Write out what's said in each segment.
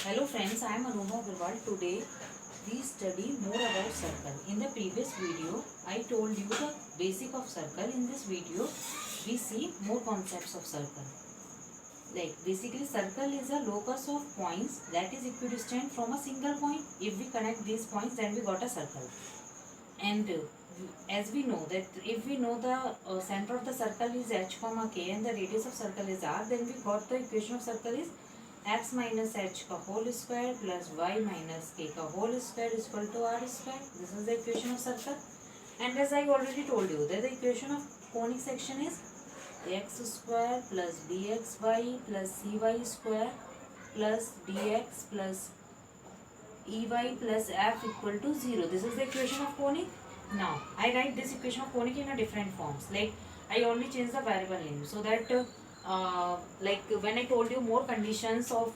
Hello friends, I am Anubha Agarwal. Today we study more about circle. In the previous video, I told you the basic of circle. In this video, we see more concepts of circle. Like basically circle is a locus of points that is equidistant from a single point. If we connect these points, then we got a circle. And as we know that if we know the center of the circle is h comma k and the radius of circle is r, then we got the equation of circle is x minus h ka whole square plus y minus k ka whole square is equal to r square. This is the equation of circle. And as I already told you that the equation of conic section is x square plus bxy plus cy square plus dx plus ey plus f equal to 0. This is the equation of conic. Now I write this equation of conic in a different forms. Like I only change the variable name so that like when I told you more conditions of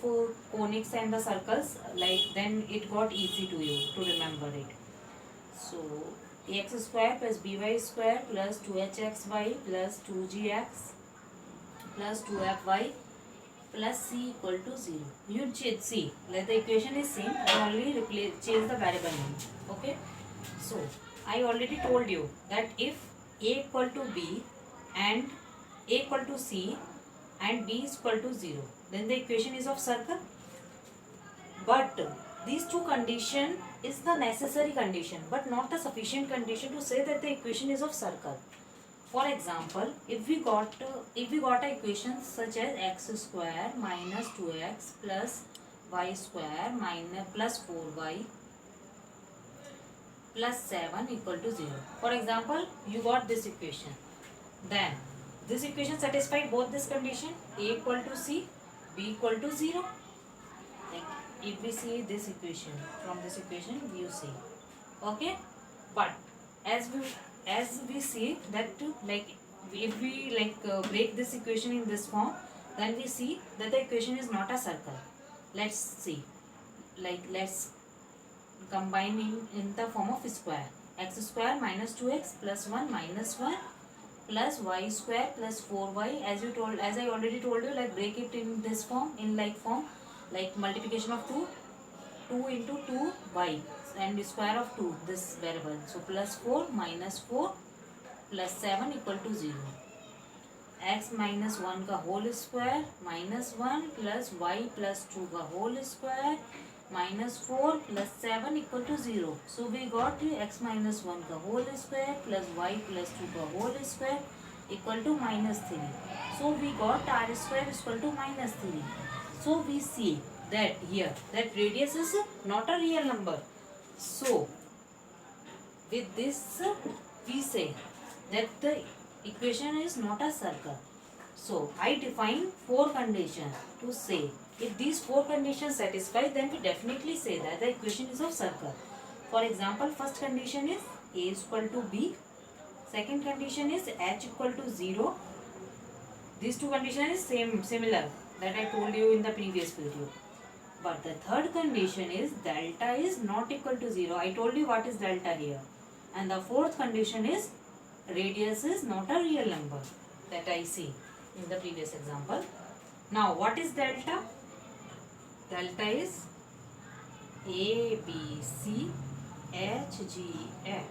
conics and the circles, like then it got easy to you to remember it. So ax square plus by square plus 2hxy plus 2gx plus 2fy plus c equal to 0. You see, like the equation is same, I only change the variable name. Okay. So I already told you that if a equal to b and a equal to c and b is equal to 0, then the equation is of circle. But these two condition is the necessary condition but not the sufficient condition to say that the equation is of circle. For example, if we got a equation such as x square minus 2x plus y square minus plus 4y plus 7 equal to 0. For example, you got this equation. Then this equation satisfied both this condition, a equal to c, b equal to 0. Like if we see this equation, from this equation you see. Okay, but as we see that like if we break this equation in this form, then we see that the equation is not a circle. Let's see, like let's combine in the form of square. X square minus 2x plus 1 minus 1 plus y square plus 4y. As I already told you, like break it in this form, in like form, like multiplication of 2 into 2y and square of 2, this variable. So plus 4 minus 4 plus 7 equal to 0. X minus 1 का whole square minus 1 plus y plus 2 का whole square minus 4 plus 7 equal to 0. So we got x minus 1 का whole square plus y plus 2 का whole square equal to minus 3. So we got r square is equal to minus 3. So we see that here that radius is not a real number. So with this we say that the equation is not a circle. So I define 4 conditions to say if these 4 conditions satisfy, then we definitely say that the equation is of circle. For example, first condition is a is equal to b. Second condition is h equal to 0. These two conditions is similar that I told you in the previous video. But the third condition is delta is not equal to 0. I told you what is delta here. And the fourth condition is radius is not a real number that I see in the previous example. Now what is delta? Delta is A, B, C, H, G, F.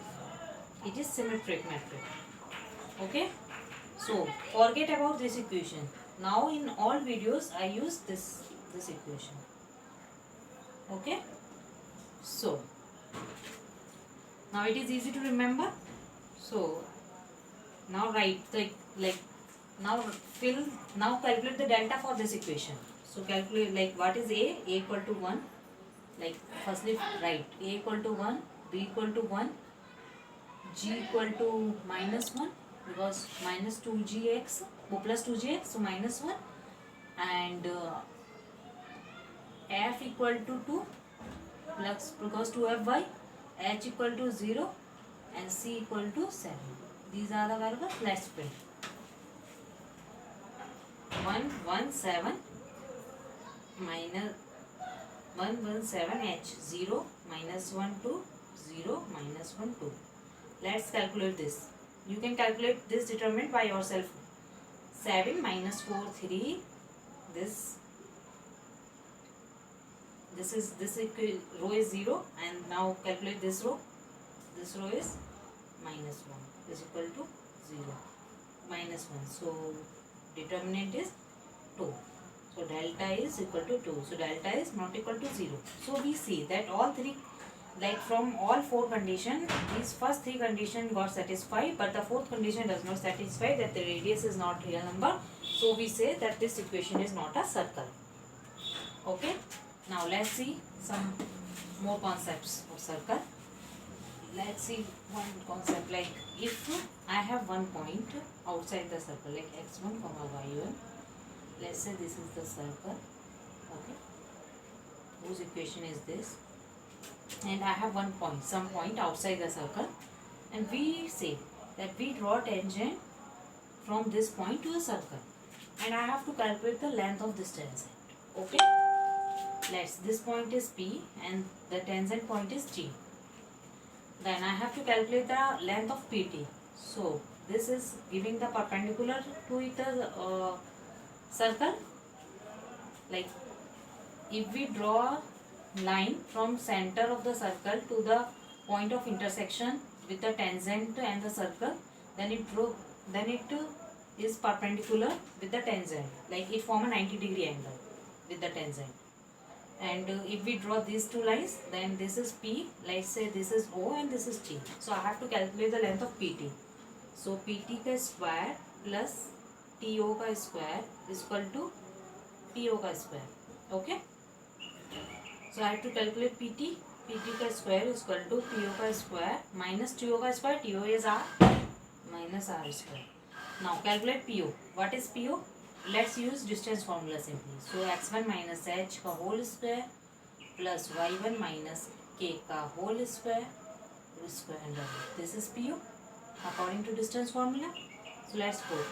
It is symmetric metric. Okay. So forget about this equation. Now in all videos I use this equation. Okay. So now it is easy to remember. So now write the now calculate the delta for this equation. So calculate like what is a equal to 1. Like firstly write a equal to 1, b equal to 1, g equal to minus 1 because minus 2gx plus 2gx, so minus 1, and f equal to 2 plus because 2fy, h equal to 0 and c equal to 7. These are the variables. Let's print 117 minus 117 h 0 minus 1 2 0 minus 1 2. Let's calculate this. You can calculate this determinant by yourself. 7 minus 4 3. This row is 0, and now calculate this row. This row is minus 1 is equal to 0, minus 1. So determinant is 2. So delta is equal to 2. So delta is not equal to 0. So we see that all three, like from all four conditions, these first three conditions got satisfied, but the fourth condition does not satisfy, that the radius is not real number. So we say that this equation is not a circle. Okay. Now let's see some more concepts of circle. Let's see one concept, like if I have one point outside the circle, like x1 comma y1. Let's say this is the circle, okay, whose equation is this, and I have one point, some point outside the circle, and we say that we draw tangent from this point to a circle, and I have to calculate the length of this tangent. Okay, this point is P and the tangent point is G. Then I have to calculate the length of PT. So this is giving the perpendicular to it circle. Like if we draw line from center of the circle to the point of intersection with the tangent and the circle, then it is perpendicular with the tangent, like it form a 90-degree angle with the tangent. And if we draw these two lines, then this is P, let's say this is O and this is T. So I have to calculate the length of PT. So PT ka square plus TO ka square is equal to PO ka square. Okay. So I have to calculate PT. PT ka square is equal to PO ka square minus TO ka square. TO is R minus R square. Now calculate PO. What is PO? Let's use distance formula simply. So x1 minus h ka whole square plus y1 minus k ka whole square under root. This is PO according to distance formula. So let's put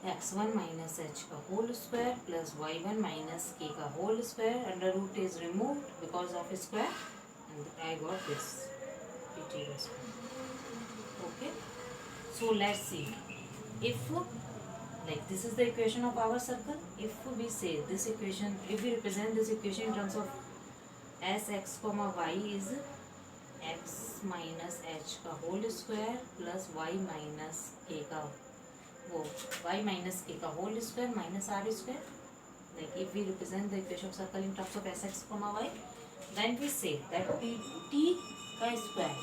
x1 minus h ka whole square plus y1 minus k ka whole square, under root is removed because of a square, and I got this PT square. Okay. So let's see, if like this is the equation of our circle. If we say this equation, if we represent this equation in terms of Sx comma y is x minus h ka whole square plus y minus k ka whole square minus r square. Like if we represent the equation of circle in terms of Sx comma y, then we say that Pt ka square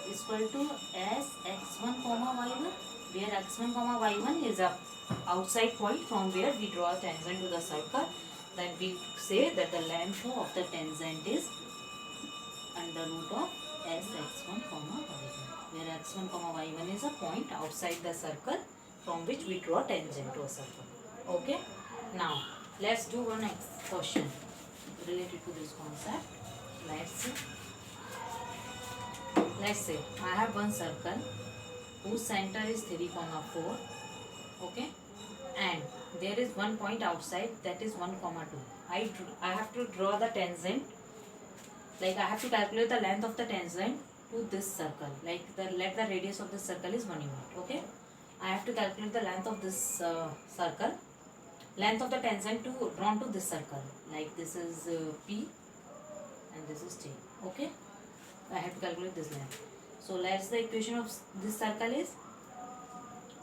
is equal to Sx1 comma y1, where x1 comma y1 is a outside point from where we draw a tangent to the circle. Then we say that the length of the tangent is under root of Sx1 comma y1, where x1 comma y1 is a point outside the circle from which we draw tangent to a circle. Okay. Now let's do one question related to this concept. Let's say I have one circle whose center is 3, 4. Okay, and there is one point outside, that is 1, 2. I have to draw the tangent, like I have to calculate the length of the tangent to this circle. Like let the radius of the circle is 1 unit. Okay, I have to calculate the length of this circle, length of the tangent drawn to this circle. Like this is P and this is T. Okay, I have to calculate this length. So let's the equation of this circle is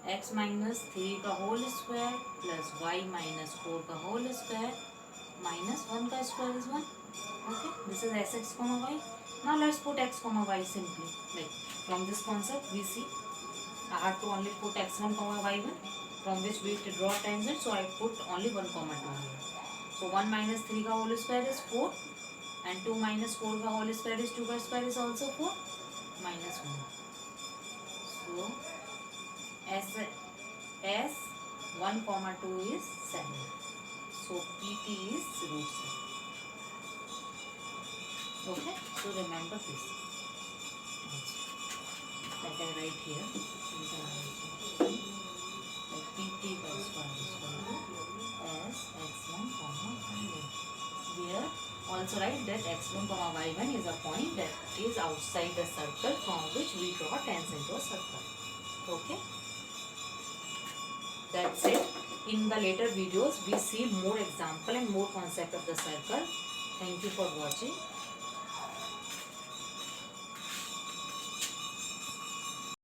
x minus 3 ka whole square plus y minus 4 ka whole square minus 1 ka square is 1. Okay, this is Sx comma y. Now let's put x comma y simply. Like from this concept we see I have to only put x1 comma y1 from which we draw tangent. So I put only 1, 2 here. So 1 minus 3 ka whole square is 4, and 2 minus 4 ka whole square is 2 ka square is also 4 minus 1. So S 1, 2 is 7. So PT is root 7. Okay, so remember this. Like I write here, like PT corresponds to S x1 comma y1. Here also write that x1 comma y1 is a point that is outside the circle from which we draw tangent to a circle. Okay. That's it. In the later videos, we see more example and more concept of the circle. Thank you for watching.